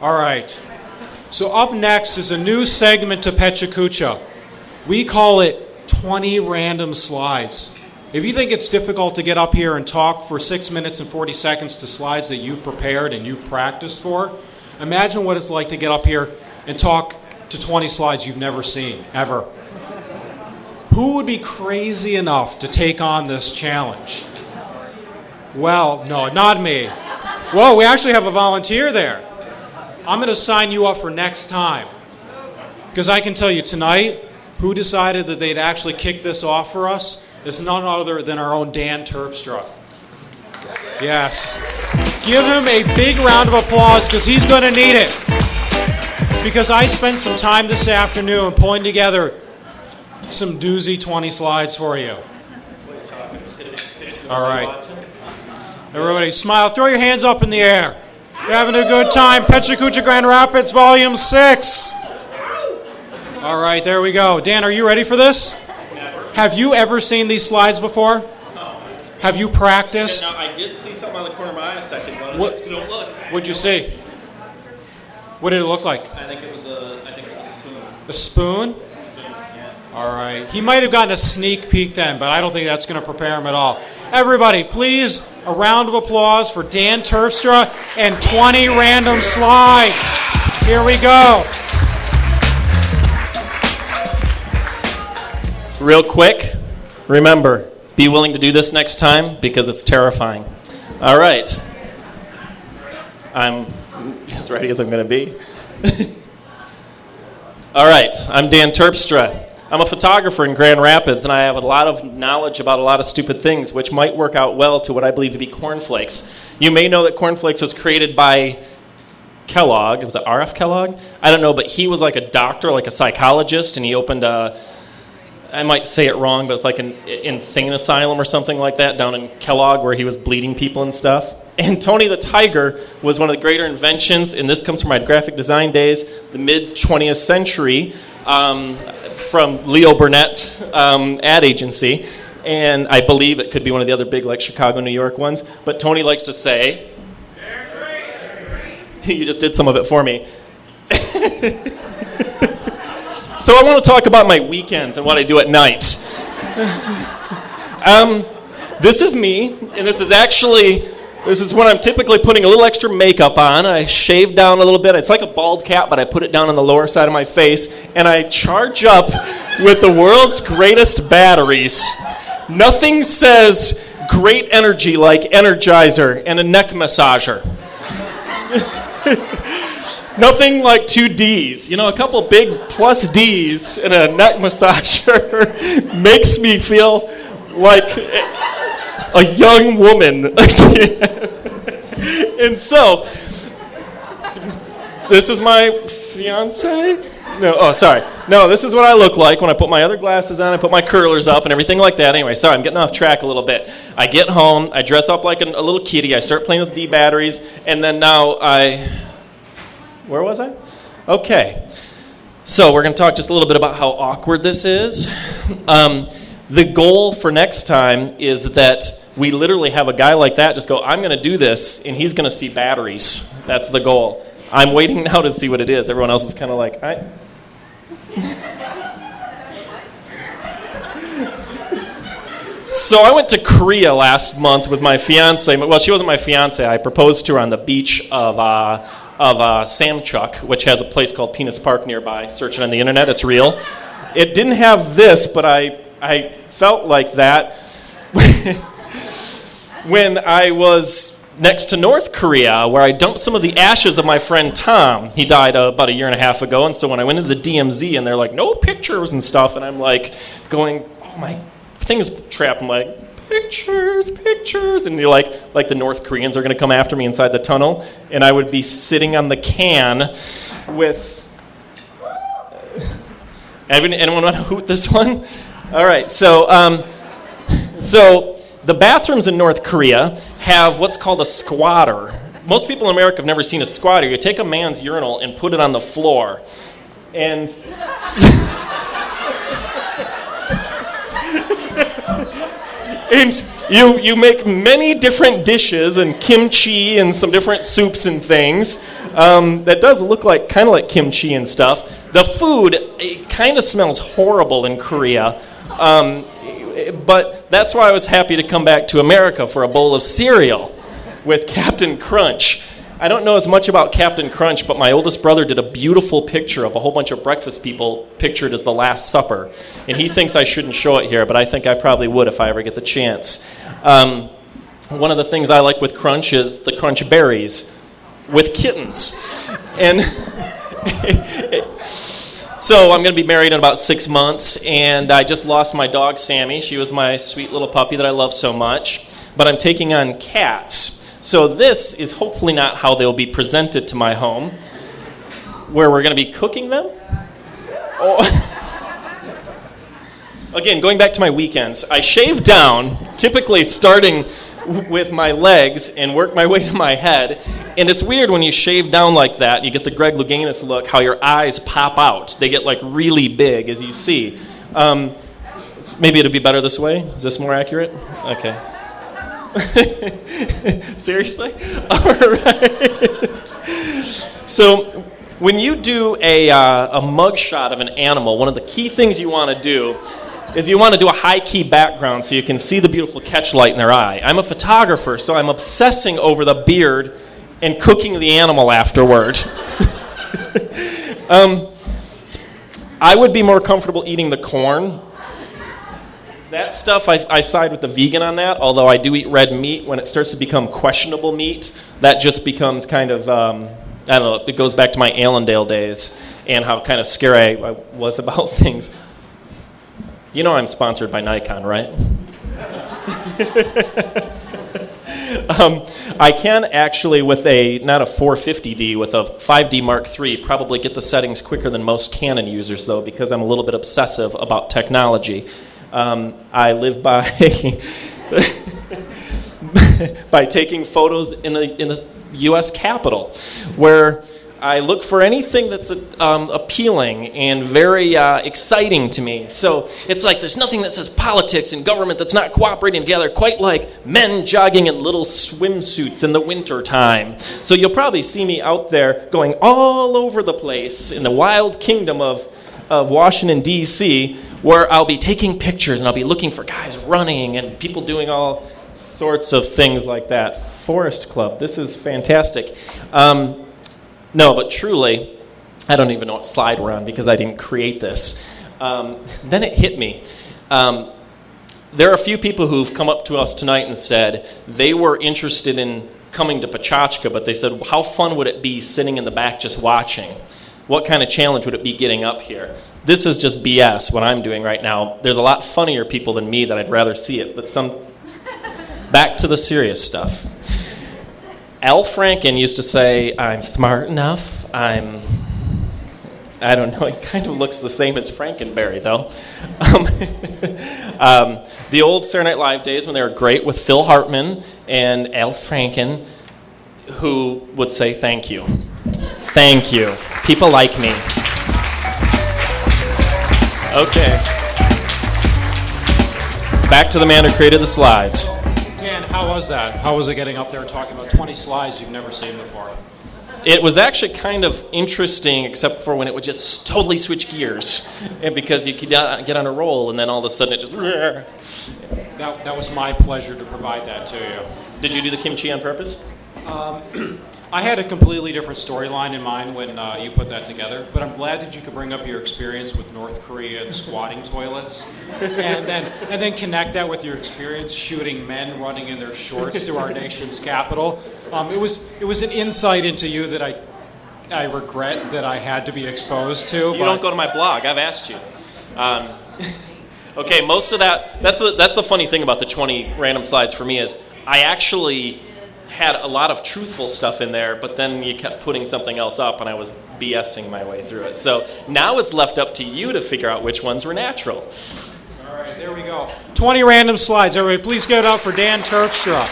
All right. So up next is a new segment to PechaKucha. We call it 20 Random Slides. If you think it's difficult to get up here and talk for 6 minutes and 40 seconds to slides that you've prepared and you've practiced for, imagine what it's like to get up here and talk to 20 slides you've never seen, ever. Who would be crazy enough to take on this challenge? Well, no, not me. Whoa, we actually have a volunteer there. I'm going to sign you up for next time. Because I can tell you tonight, who decided that they'd actually kick this off for us is none other than our own Dan Terpstra. Yes. Give him a big round of applause because he's going to need it. Because I spent some time this afternoon pulling together some doozy 20 slides for you. All right. Everybody smile. Throw your hands up in the air. You're having a good time. PechaKucha Grand Rapids, Volume 6. All right, there we go. Dan, are you ready for this? Never. Have you ever seen these slides before? No. Have you practiced? Now, I did see something on the corner of my eye a second ago. Don't look. What'd you see? What did it look like? I think it was a spoon. A spoon? A spoon, yeah. All right. He might have gotten a sneak peek then, but I don't think that's going to prepare him at all. Everybody, please, a round of applause for Dan Terpstra and 20 Random Slides. Here we go. Real quick, remember, be willing to do this next time because it's terrifying. All right. I'm as ready as I'm going to be. All right, I'm Dan Terpstra. I'm a photographer in Grand Rapids, and I have a lot of knowledge about a lot of stupid things, which might work out well to what I believe to be cornflakes. You may know that cornflakes was created by Kellogg. Was it R.F. Kellogg? I don't know, but he was like a doctor, like a psychologist, and he opened a, I might say it wrong, but it's like an insane asylum or something like that down in Kellogg where he was bleeding people and stuff. And Tony the Tiger was one of the greater inventions, and this comes from my graphic design days, the mid-20th century, from Leo Burnett ad agency. And I believe it could be one of the other big, like Chicago, New York ones. But Tony likes to say, you just did some of it for me. So I want to talk about my weekends and what I do at night. This is me, and this is when I'm typically putting a little extra makeup on. I shave down a little bit. It's like a bald cap, but I put it down on the lower side of my face, and I charge up with the world's greatest batteries. Nothing says great energy like Energizer and a neck massager. Nothing like 2 Ds. You know, a couple big plus Ds and a neck massager makes me feel like a young woman again. And so, this is my fiance? No, this is what I look like when I put my other glasses on, I put my curlers up and everything like that. Anyway, sorry, I'm getting off track a little bit. I get home, I dress up like a little kitty, I start playing with D batteries, and then now where was I? Okay. So we're going to talk just a little bit about how awkward this is. The goal for next time is that we literally have a guy like that just go, I'm going to do this, and he's going to see batteries. That's the goal. I'm waiting now to see what it is. Everyone else is kind of like, So I went to Korea last month with my fiance. Well, she wasn't my fiance. I proposed to her on the beach of Samchuk, which has a place called Penis Park nearby. Search it on the internet. It's real. It didn't have this, but I felt like that when I was next to North Korea, where I dumped some of the ashes of my friend Tom. He died about a year and a half ago, and so when I went into the DMZ, and they're like, no pictures and stuff, and I'm like going, oh, my thing's trapped. I'm like, pictures, and you're like the North Koreans are going to come after me inside the tunnel, and I would be sitting on the can with... Anyone want to hoot this one? All right, so the bathrooms in North Korea have what's called a squatter. Most people in America have never seen a squatter. You take a man's urinal and put it on the floor, and and you make many different dishes and kimchi and some different soups and things. that does look like kind of like kimchi and stuff. The food, it kind of smells horrible in Korea. But that's why I was happy to come back to America for a bowl of cereal with Captain Crunch. I don't know as much about Captain Crunch, but my oldest brother did a beautiful picture of a whole bunch of breakfast people pictured as the Last Supper. And he thinks I shouldn't show it here, but I think I probably would if I ever get the chance. One of the things I like with Crunch is the Crunch berries with kittens. And so I'm going to be married in about 6 months, and I just lost my dog, Sammy. She was my sweet little puppy that I love so much. But I'm taking on cats. So this is hopefully not how they'll be presented to my home, where we're going to be cooking them. Oh. Again, going back to my weekends, I shave down, typically starting with my legs and work my way to my head. And it's weird when you shave down like that, you get the Greg Louganis look, how your eyes pop out. They get like really big, as you see. Maybe it'll be better this way. Is this more accurate? Okay. Seriously? All right. So when you do a mug shot of an animal, one of the key things you want to do is you want to do a high-key background so you can see the beautiful catch light in their eye. I'm a photographer, so I'm obsessing over the beard and cooking the animal afterward. I would be more comfortable eating the corn. That stuff, I side with the vegan on that, although I do eat red meat. When it starts to become questionable meat, that just becomes kind of, I don't know, it goes back to my Allendale days and how kind of scary I was about things. You know I'm sponsored by Nikon, right? I can actually, with not a 450D, with a 5D Mark III, probably get the settings quicker than most Canon users, though, because I'm a little bit obsessive about technology. I live by by taking photos in the U.S. Capitol, where I look for anything that's appealing and very exciting to me. So it's like there's nothing that says politics and government that's not cooperating together, quite like men jogging in little swimsuits in the winter time. So you'll probably see me out there going all over the place in the wild kingdom of Washington, D.C., where I'll be taking pictures and I'll be looking for guys running and people doing all sorts of things like that. Forest Club, this is fantastic. No, but truly, I don't even know what slide we're on because I didn't create this. Then it hit me. There are a few people who've come up to us tonight and said they were interested in coming to PechaKucha, but they said, how fun would it be sitting in the back just watching? What kind of challenge would it be getting up here? This is just BS, what I'm doing right now. There's a lot funnier people than me that I'd rather see it, but back to the serious stuff. Al Franken used to say, I'm smart enough, I don't know, it kind of looks the same as Frankenberry, though. The old Saturday Night Live days when they were great with Phil Hartman and Al Franken, who would say thank you. Thank you. People like me. Okay. Back to the man who created the slides. Dan, how was that? How was it getting up there and talking about 20 slides you've never seen before? It was actually kind of interesting, except for when it would just totally switch gears, and because you could get on a roll, and then all of a sudden it just... That was my pleasure to provide that to you. Did you do the kimchi on purpose? I had a completely different storyline in mind when you put that together, but I'm glad that you could bring up your experience with North Korean squatting toilets, and then connect that with your experience shooting men running in their shorts through our nation's capital. It was an insight into you that I regret that I had to be exposed to. You don't go to my blog. I've asked you. Okay, most of that's the funny thing about the 20 random slides for me is I actually had a lot of truthful stuff in there, but then you kept putting something else up, and I was BSing my way through it. So now it's left up to you to figure out which ones were natural. All right, there we go. 20 random slides. Everybody, please give it up for Dan Terpstra.